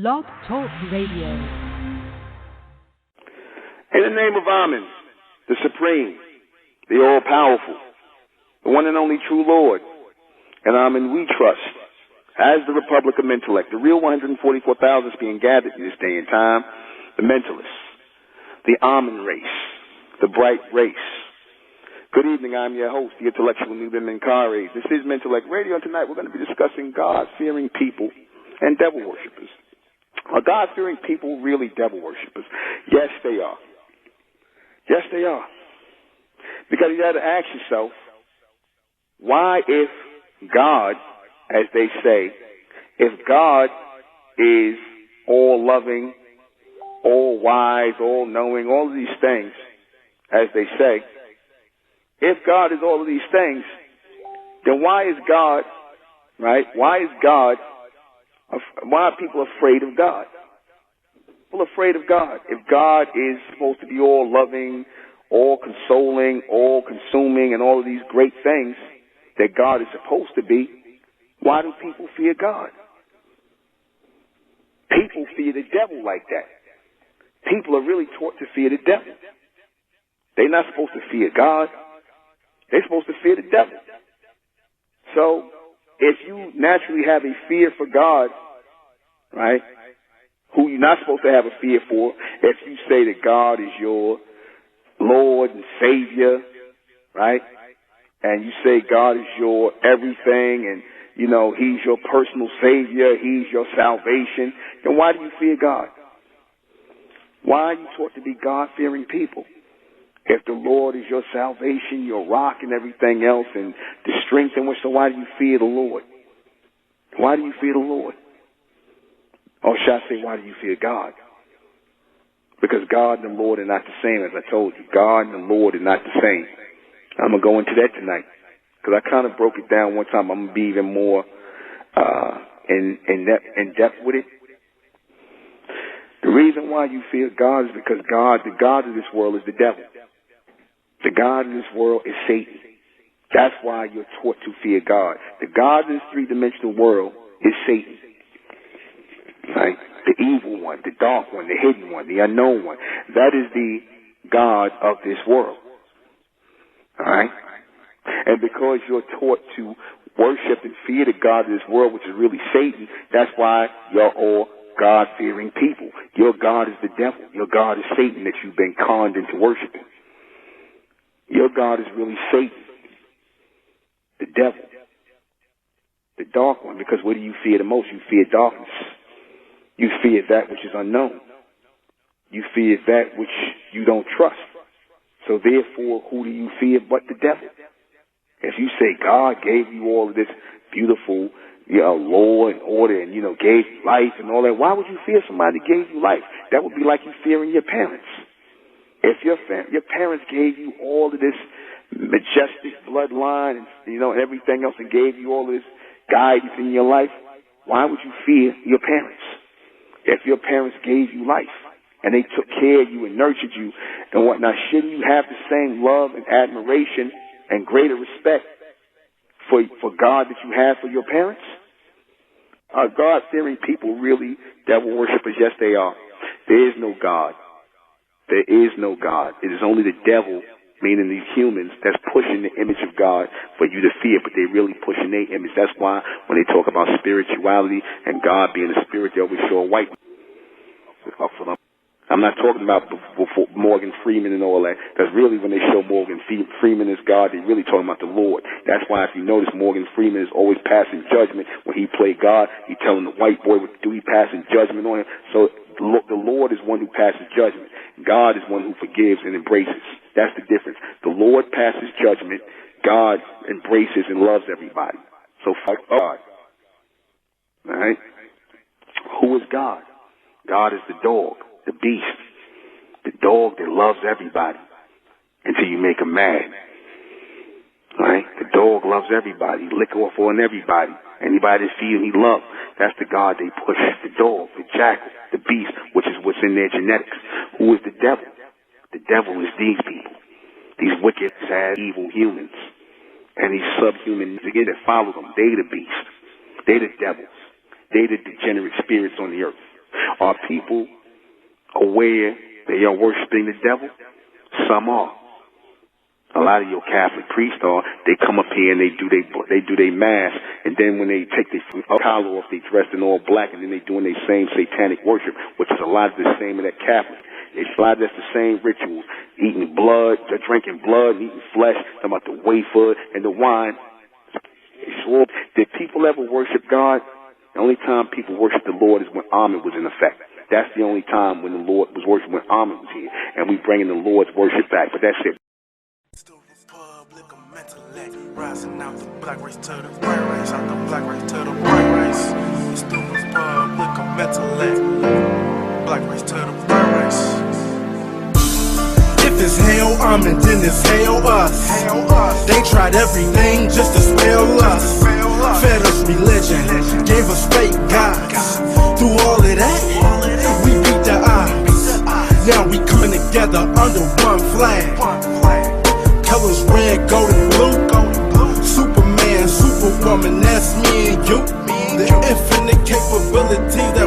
Blog Talk Radio. In the name of Amen, the Supreme, the All-Powerful, the one and only true Lord, and Amen we trust, as the Republic of Mentellect, the real 144,000 is being gathered in this day and time, the Mentalists, the Amen race, the bright race. Good evening, I'm your host, the intellectual Nuben Menkares. This is Mentellect Radio, and tonight we're going to be discussing God-fearing people and devil worshippers. Are God-fearing people really devil worshippers? Yes, they are. Yes, they are. Because you got to ask yourself, why if God, as they say, if God is all-loving, all-wise, all-knowing, all of these things, as they say, if God is all of these things, then why is God, right? Why are people afraid of God? People are afraid of God. If God is supposed to be all loving, all consoling, all consuming, and all of these great things that God is supposed to be, why do people fear God? People fear the devil like that. People are really taught to fear the devil. They're not supposed to fear God. They're supposed to fear the devil. So, if you naturally have a fear for God, right, who you're not supposed to have a fear for, if you say that God is your Lord and Savior, right, and you say God is your everything and, you know, He's your personal Savior, He's your salvation, then why do you fear God? Why are you taught to be God-fearing people? If the Lord is your salvation, your rock and everything else, and the strength in which, so why do you fear the Lord? Why do you fear the Lord? Or should I say, why do you fear God? Because God and the Lord are not the same, as I told you. God and the Lord are not the same. I'm going to go into that tonight. Because I kind of broke it down one time. I'm going to be even more in depth with it. The reason why you fear God is because the God of this world is the devil. The God of this world is Satan. That's why you're taught to fear God. The God of this three-dimensional world is Satan. Right? The evil one, the dark one, the hidden one, the unknown one. That is the God of this world. All right? And because you're taught to worship and fear the God of this world, which is really Satan, that's why you're all God-fearing people. Your God is the devil. Your God is Satan that you've been conned into worshiping. Your God is really Satan, the devil, the dark one, because what do you fear the most? You fear darkness. You fear that which is unknown. You fear that which you don't trust. So therefore, who do you fear but the devil? If you say God gave you all of this beautiful law and order and, gave you life and all that, why would you fear somebody that gave you life? That would be like you fearing your parents. If your parents gave you all of this majestic bloodline and, and everything else and gave you all of this guidance in your life, why would you fear your parents? If your parents gave you life and they took care of you and nurtured you and whatnot, shouldn't you have the same love and admiration and greater respect for God that you have for your parents? Are God-fearing people really devil worshippers? Yes, they are. There is no God. There is no God. It is only the devil, meaning these humans, that's pushing the image of God for you to fear, but they're really pushing their image. That's why when they talk about spirituality and God being a spirit, they always show a white. I'm not talking about Morgan Freeman and all that. That's really when they show Morgan Freeman as God, they're really talking about the Lord. That's why if you notice, Morgan Freeman is always passing judgment. When he played God, he's telling the white boy what to do. He passing judgment on him. So the Lord is one who passes judgment. God is one who forgives and embraces. That's the difference. The Lord passes judgment. God embraces and loves everybody. So fuck God. All right? Who is God? God is the dog, the beast, the dog that loves everybody until you make him mad. All right? The dog loves everybody. Lick off on everybody. Anybody that feels he loves, that's the God they push. The dog, the jackal, the beast, which is what's in their genetics. Who is the devil? The devil is these people. These wicked, sad, evil humans. And these subhumans, again, that follow them. They the beast. They the devils. They the degenerate spirits on the earth. Are people aware they are worshiping the devil? Some are. A lot of your Catholic priests are. They come up here and they do their mass, and then when they take their collar off, they dress in all black, and then they doing their same satanic worship, which is a lot of the same of that Catholic. It's a lot of that's the same rituals: eating blood, drinking blood, and eating flesh. Talking about the wafer and the wine. Did people ever worship God? The only time people worship the Lord is when Ahmed was in effect. That's the only time when the Lord was worshipped, when Ahmed was here, and we bringing the Lord's worship back. But that's it. It's the Republic of Mentellect, rising out the black race to the bright race, out the black race to the bright race. It's the Republic of Mentellect, black race to the bright race. If it's hell, then it's hell us. They tried everything just to spell us. Fed us religion, gave us fake gods. Through all of that, we beat the odds. Now we coming together under one flag. Colors red, gold, and blue. Superman, Superwoman, that's me and you. The infinite capability that